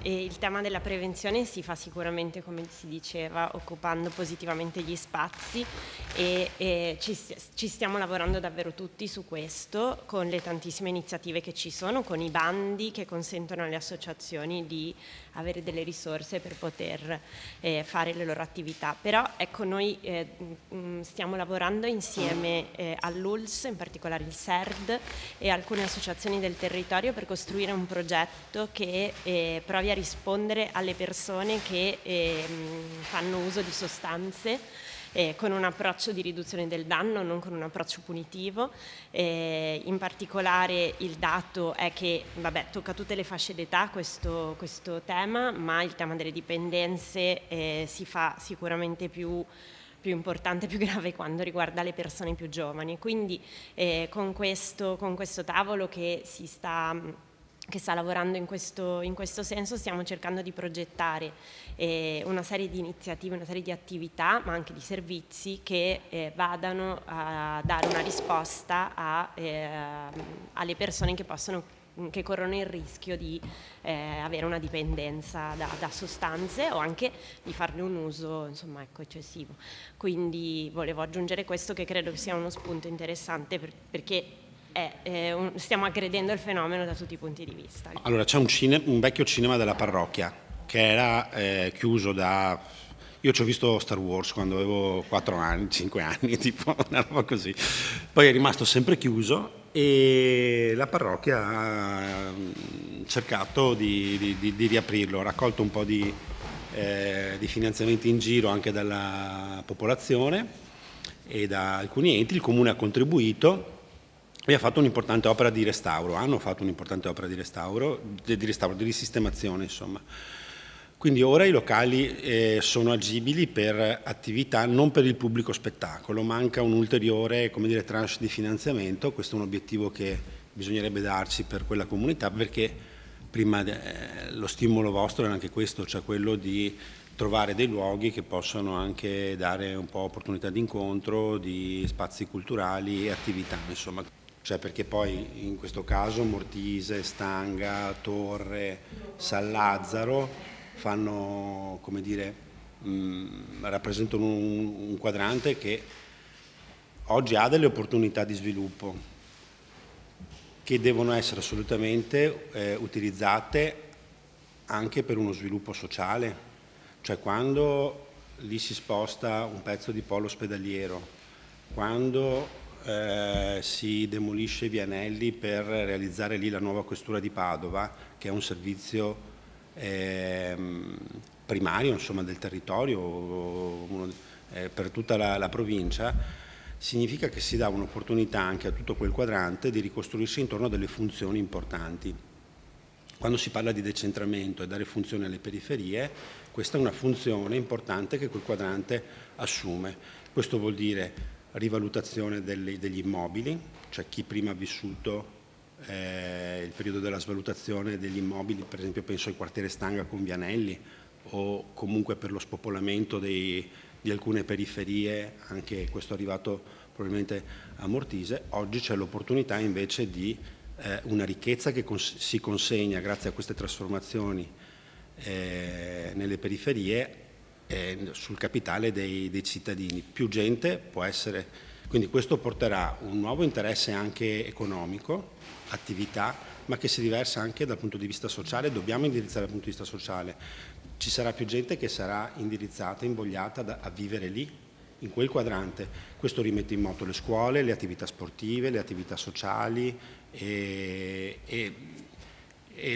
E il tema della prevenzione si fa sicuramente, come si diceva, occupando positivamente gli spazi e ci stiamo lavorando davvero tutti su questo, con le tantissime iniziative che ci sono, con i bandi che consentono alle associazioni di avere delle risorse per poter fare le loro attività. Però ecco, noi stiamo lavorando insieme all'ULSS, in particolare il SERD e alcune associazioni del territorio per costruire un progetto che provi a rispondere alle persone che fanno uso di sostanze con un approccio di riduzione del danno, non con un approccio punitivo. In particolare il dato è che tocca tutte le fasce d'età questo tema, ma il tema delle dipendenze si fa sicuramente più importante, più grave quando riguarda le persone più giovani. Quindi con questo tavolo che sta lavorando in questo senso, stiamo cercando di progettare una serie di iniziative, una serie di attività, ma anche di servizi che vadano a dare una risposta alle persone che corrono il rischio di avere una dipendenza da sostanze o anche di farne un uso eccessivo. Quindi volevo aggiungere questo, che credo che sia uno spunto interessante perché stiamo aggredendo il fenomeno da tutti i punti di vista. Allora, c'è un vecchio cinema della parrocchia che era chiuso Io ci ho visto Star Wars quando avevo 4 anni, 5 anni, tipo una roba così. Poi è rimasto sempre chiuso e la parrocchia ha cercato di riaprirlo, ha raccolto un po' di finanziamenti in giro anche dalla popolazione e da alcuni enti. Il comune ha contribuito e ha fatto un'importante opera di restauro, hanno fatto un'importante opera di restauro, di risistemazione, insomma. Quindi ora i locali sono agibili per attività non per il pubblico spettacolo, manca un ulteriore, tranche di finanziamento. Questo è un obiettivo che bisognerebbe darci per quella comunità, perché prima lo stimolo vostro era anche questo, cioè quello di trovare dei luoghi che possono anche dare un po' opportunità di incontro, di spazi culturali e attività, insomma. Cioè, perché poi in questo caso Mortise, Stanga, Torre, San Lazzaro fanno, rappresentano un quadrante che oggi ha delle opportunità di sviluppo che devono essere assolutamente utilizzate anche per uno sviluppo sociale. Cioè, quando lì si sposta un pezzo di polo ospedaliero, quando si demolisce Vianelli per realizzare lì la nuova questura di Padova, che è un servizio primario, insomma, del territorio per tutta la provincia, significa che si dà un'opportunità anche a tutto quel quadrante di ricostruirsi intorno a delle funzioni importanti. Quando si parla di decentramento e dare funzione alle periferie, questa è una funzione importante che quel quadrante assume. Questo vuol dire rivalutazione degli immobili, cioè chi prima ha vissuto il periodo della svalutazione degli immobili, per esempio penso al quartiere Stanga con Vianelli, o comunque per lo spopolamento di alcune periferie, anche questo è arrivato probabilmente a Mortise. Oggi c'è l'opportunità invece di una ricchezza che si consegna grazie a queste trasformazioni nelle periferie sul capitale dei cittadini. Più gente può essere, quindi questo porterà un nuovo interesse anche economico, attività, ma che si riversa anche dal punto di vista sociale. Dobbiamo indirizzare dal punto di vista sociale. Ci sarà più gente che sarà indirizzata, invogliata a vivere lì, in quel quadrante. Questo rimette in moto le scuole, le attività sportive, le attività sociali e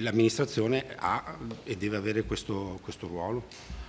l'amministrazione ha e deve avere questo ruolo.